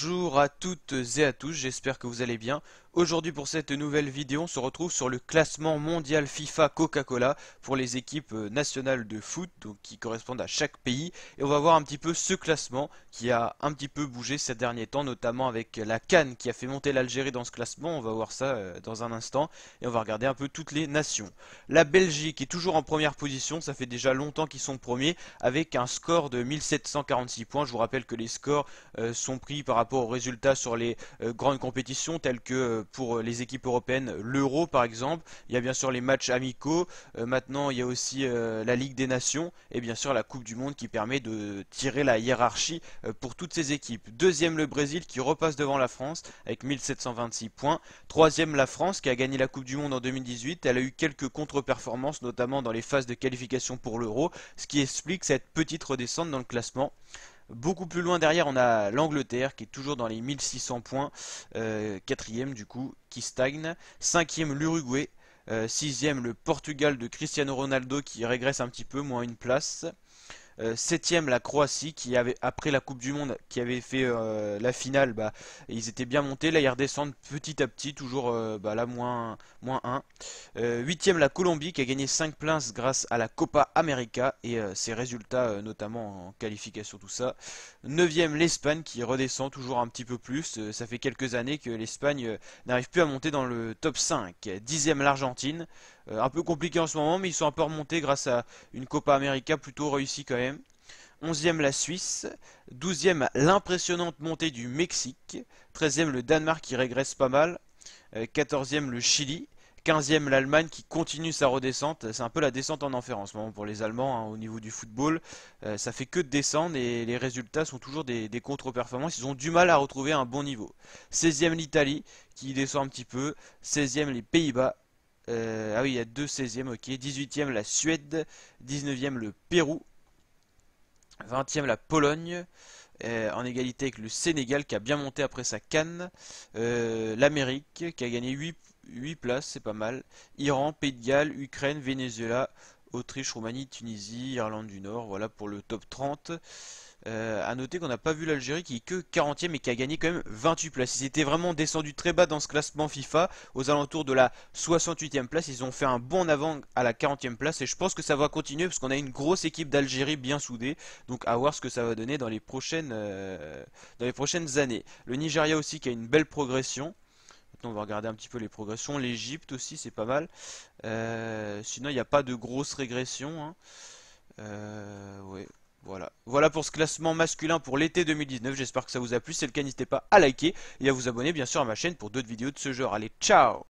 Bonjour à toutes et à tous, j'espère que vous allez bien. Aujourd'hui pour cette nouvelle vidéo, on se retrouve sur le classement mondial FIFA Coca-Cola pour les équipes nationales de foot, donc qui correspondent à chaque pays. Et on va voir un petit peu ce classement qui a un petit peu bougé ces derniers temps, notamment avec la CAN qui a fait monter l'Algérie dans ce classement. On va voir ça dans un instant et on va regarder un peu toutes les nations. La Belgique est toujours en première position, ça fait déjà longtemps qu'ils sont premiers avec un score de 1746 points. Je vous rappelle que les scores sont pris par rapport aux résultats sur les grandes compétitions telles que pour les équipes européennes, l'Euro par exemple. Il y a bien sûr les matchs amicaux. Maintenant, il y a aussi la Ligue des Nations et bien sûr la Coupe du Monde qui permet de tirer la hiérarchie pour toutes ces équipes. Deuxième, le Brésil qui repasse devant la France avec 1726 points. Troisième, la France qui a gagné la Coupe du Monde en 2018. Elle a eu quelques contre-performances, notamment dans les phases de qualification pour l'Euro, ce qui explique cette petite redescente dans le classement. Beaucoup plus loin derrière, on a l'Angleterre qui est toujours dans les 1600 points, quatrième du coup, qui stagne. Cinquième, l'Uruguay. Sixième, le Portugal de Cristiano Ronaldo qui régresse un petit peu, moins une place. Septième, la Croatie qui avait après la Coupe du Monde qui avait fait la finale, ils étaient bien montés. Là ils redescendent petit à petit, toujours là moins 1. Huitième, la Colombie qui a gagné 5 places grâce à la Copa América et ses résultats notamment en qualification tout ça. Neuvième, l'Espagne qui redescend toujours un petit peu plus. Ça fait quelques années que l'Espagne n'arrive plus à monter dans le top 5. Dixième, l'Argentine. Un peu compliqué en ce moment, mais ils sont un peu remontés grâce à une Copa América plutôt réussie quand même. 11e, la Suisse. 12e, l'impressionnante montée du Mexique. 13e, le Danemark qui régresse pas mal. 14e, le Chili. 15e, l'Allemagne qui continue sa redescente. C'est un peu la descente en enfer en ce moment pour les Allemands hein, au niveau du football. Ça fait que de descendre et les résultats sont toujours des contre-performances. Ils ont du mal à retrouver un bon niveau. 16e, l'Italie qui descend un petit peu. 16e, les Pays-Bas. Ah oui, il y a deux 16e, ok. 18e, la Suède. 19e, le Pérou. 20e, la Pologne. En égalité avec le Sénégal qui a bien monté après sa CAN. L'Amérique qui a gagné 8 places, c'est pas mal. Iran, Pays de Galles, Ukraine, Venezuela, Autriche, Roumanie, Tunisie, Irlande du Nord. Voilà pour le top 30. À noter qu'on n'a pas vu l'Algérie qui est que 40e et qui a gagné quand même 28 places. Ils étaient vraiment descendus très bas dans ce classement FIFA, aux alentours de la 68e place. Ils ont fait un bond en avant à la 40e place et je pense que ça va continuer parce qu'on a une grosse équipe d'Algérie bien soudée. Donc à voir ce que ça va donner dans les prochaines années. Le Nigeria aussi qui a une belle progression. Maintenant on va regarder un petit peu les progressions. L'Égypte aussi c'est pas mal. Sinon il n'y a pas de grosse régression. Hein. Ouais. Voilà pour ce classement masculin pour l'été 2019. J'espère que ça vous a plu. Si c'est le cas, n'hésitez pas à liker et à vous abonner bien sûr à ma chaîne pour d'autres vidéos de ce genre. Allez, ciao!